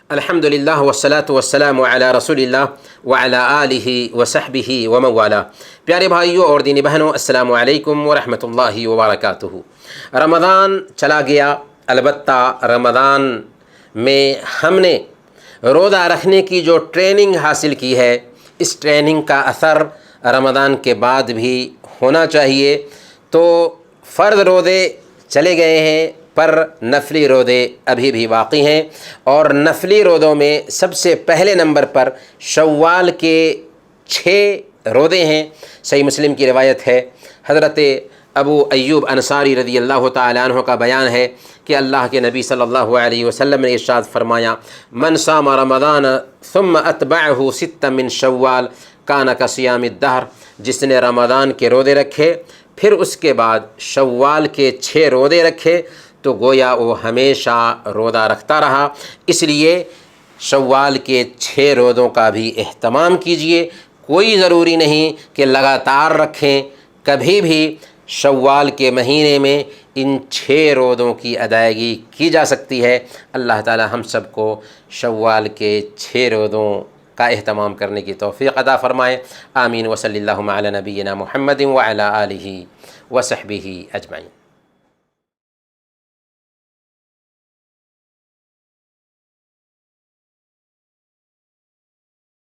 الحمدللہ والصلاۃ والسلام علی رسول اللہ وعلی آلہ وصحبہ ومن والہ۔ پیارے بھائیوں اور دینی بہنوں، السلام علیکم ورحمۃ اللہ وبرکاتہ۔ رمضان چلا گیا، البتہ رمضان میں ہم نے روزہ رکھنے کی جو ٹریننگ حاصل کی ہے، اس ٹریننگ کا اثر رمضان کے بعد بھی ہونا چاہیے۔ تو فرض روزے چلے گئے ہیں، پر نفلی روزے ابھی بھی باقی ہیں، اور نفلی روزوں میں سب سے پہلے نمبر پر شوال کے 6 روزے ہیں۔ صحیح مسلم کی روایت ہے، حضرت ابو ایوب انصاری رضی اللہ تعالیٰ عنہ کا بیان ہے کہ اللہ کے نبی صلی اللہ علیہ وسلم نے ارشاد فرمایا، من صام رمضان ثم اتبعہ 6 من شوال کان کصیام الدہر۔ جس نے رمضان کے روزے رکھے پھر اس کے بعد شوال کے 6 روزے رکھے تو گویا وہ ہمیشہ روزہ رکھتا رہا۔ اس لیے شوال کے 6 روزوں کا بھی اہتمام کیجئے۔ کوئی ضروری نہیں کہ لگاتار رکھیں، کبھی بھی شوال کے مہینے میں ان 6 روزوں کی ادائیگی کی جا سکتی ہے۔ اللہ تعالی ہم سب کو شوال کے 6 روزوں کا اہتمام کرنے کی توفیق عطا فرمائے۔ آمین۔ وصلی اللہ علی نبینا محمد وعلی آلہ وصحبہ اجمعین۔